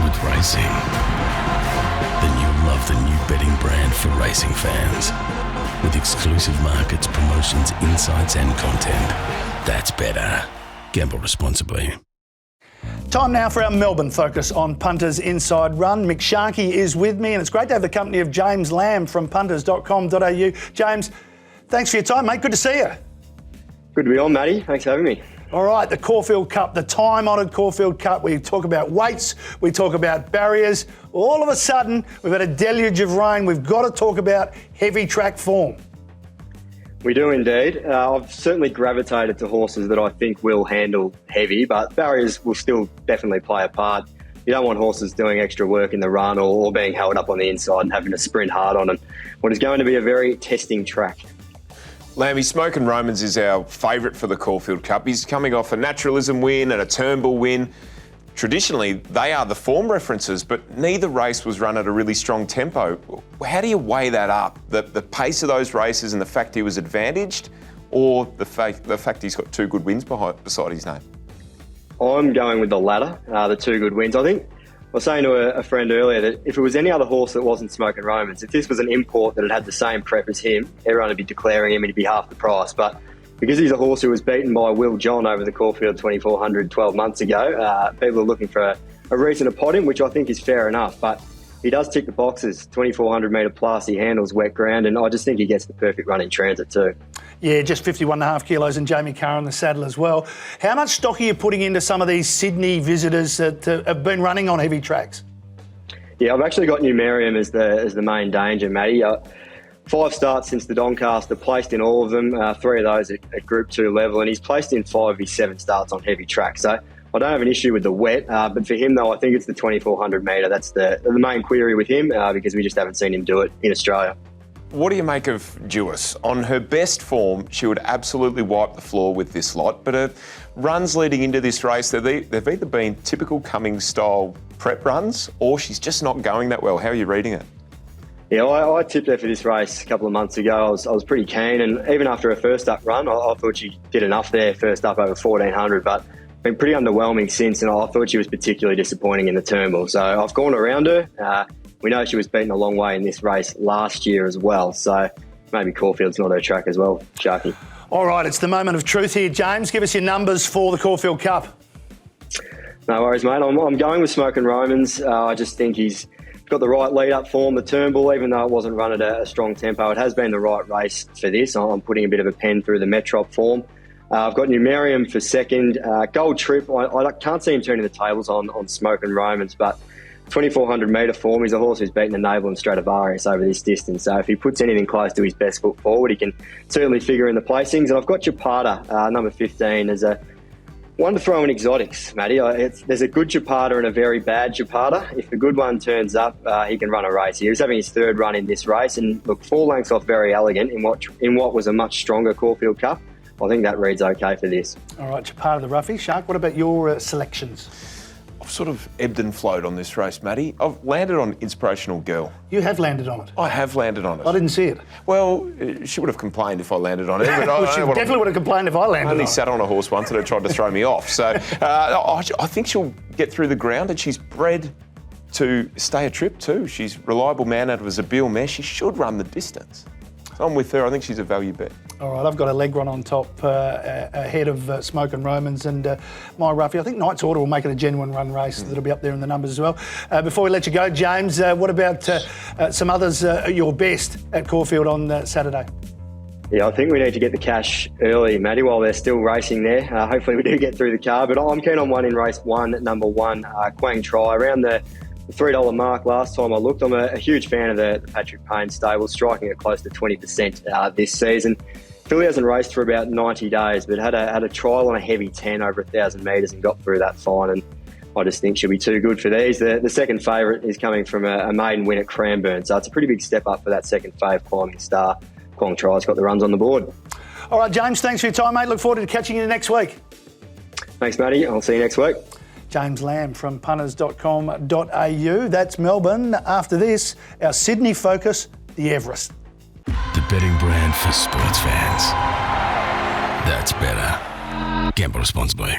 with racing, then you'll love the new betting brand for racing fans. With exclusive markets, promotions, insights and content. That's better. Gamble responsibly. Time now for our Melbourne Focus on Punters Inside Run. Mick Sharkie is with me, and it's great to have the company of James Lamb from punters.com.au. James, thanks for your time, mate. Good to see you. Good to be on, Matty. Thanks for having me. All right, the Caulfield Cup, the time-honoured Caulfield Cup. We talk about weights, we talk about barriers. All of a sudden, we've had a deluge of rain. We've got to talk about heavy track form. We do indeed. I've certainly gravitated to horses that I think will handle heavy, but barriers will still definitely play a part. You don't want horses doing extra work in the run or being held up on the inside and having to sprint hard on what is going to be a very testing track. Lambie, Smokin' Romans is our favourite for the Caulfield Cup. He's coming off a naturalism win and a Turnbull win. Traditionally, they are the form references, but neither race was run at a really strong tempo. How do you weigh that up? The pace of those races and the fact he was advantaged, or the fact he's got two good wins beside his name? I'm going with the latter, the two good wins. I think I was saying to a friend earlier that if it was any other horse that wasn't Smokin' Romans, if this was an import that had the same prep as him, everyone would be declaring him and he'd be half the price. But because he's a horse who was beaten by Will John over the Caulfield 2400 12 months ago, people are looking for a reason to pot him, which I think is fair enough. But he does tick the boxes, 2400 metre plus, he handles wet ground, and I just think he gets the perfect run in transit too. Yeah, just 51.5 kilos and Jamie Carr on the saddle as well. How much stock are you putting into some of these Sydney visitors that have been running on heavy tracks? Yeah, I've actually got Numerium as the main danger, Matty. 5 starts since the Doncaster, placed in all of them, 3 of those at Group 2 level, and he's placed in 5 of his 7 starts on heavy track. So I don't have an issue with the wet, but for him, though, I think it's the 2400 metre. That's the main query with him because we just haven't seen him do it in Australia. What do you make of Jewess? On her best form, she would absolutely wipe the floor with this lot, but her runs leading into this race, they've either been typical Cummings-style prep runs or she's just not going that well. How are you reading it? Yeah, I tipped her for this race a couple of months ago. I was pretty keen, and even after her first up run, I thought she did enough there, first up over 1400, but been pretty underwhelming since, and I thought she was particularly disappointing in the Turnbull. So I've gone around her. We know she was beaten a long way in this race last year as well, so maybe Caulfield's not her track as well, Sharkie. All right, it's the moment of truth here, James. Give us your numbers for the Caulfield Cup. No worries, mate. I'm going with Smokin' Romans. I just think he's got the right lead-up form. The Turnbull, even though it wasn't run at a strong tempo, it has been the right race for this. I'm putting a bit of a pen through the Metrop form. I've got Numerium for second. Gold Trip, I can't see him turning the tables on Smokin' Romans, but 2400 metre form, he's a horse who's beaten the Naval and Stradivarius over this distance. So if he puts anything close to his best foot forward, he can certainly figure in the placings. And I've got Chapada, number 15, as a one to throw in exotics, Matty. There's a good Chapada and a very bad Chapada. If the good one turns up, he can run a race. He was having his third run in this race, and look, 4 lengths off Very Elegant in what was a much stronger Caulfield Cup. I think that reads okay for this. All right, Chapada the roughie. Shark, what about your selections? I've sort of ebbed and flowed on this race, Matty. I've landed on Inspirational Girl. You have landed on it? I have landed on it. I didn't see it. Well, she would have complained if I landed on it. But well, she definitely would have complained if I landed on it. I only sat on a horse once and it tried to throw me off. So I think she'll get through the ground, and she's bred to stay a trip too. She's a reliable man out of a Zabeel mare. She should run the distance. So I'm with her. I think she's a value bet. All right, I've got a leg run on top ahead of Smokin' Romans and my roughie. I think Knight's Order will make it a genuine run race. That'll be up there in the numbers as well. Before we let you go, James, what about some others your best at Caulfield on Saturday? Yeah, I think we need to get the cash early, Matty, while they're still racing there. Hopefully we do get through the car, but I'm keen on one in race 1, number 1, Quang Tri, around the $3 mark last time I looked. I'm a huge fan of the Patrick Payne stable, striking at close to 20% this season. Filly hasn't raced for about 90 days, but had a trial on a heavy 10 over 1,000 metres and got through that fine, and I just think she'll be too good for these. The second favourite is coming from a maiden win at Cranbourne, so it's a pretty big step up for that second fave climbing star. Quang Tri's got the runs on the board. All right, James, thanks for your time, mate. Look forward to catching you next week. Thanks, Matty. I'll see you next week. James Lamb from punters.com.au. That's Melbourne. After this, our Sydney focus, the Everest. The betting brand for sports fans. That's better. Gamble responsibly.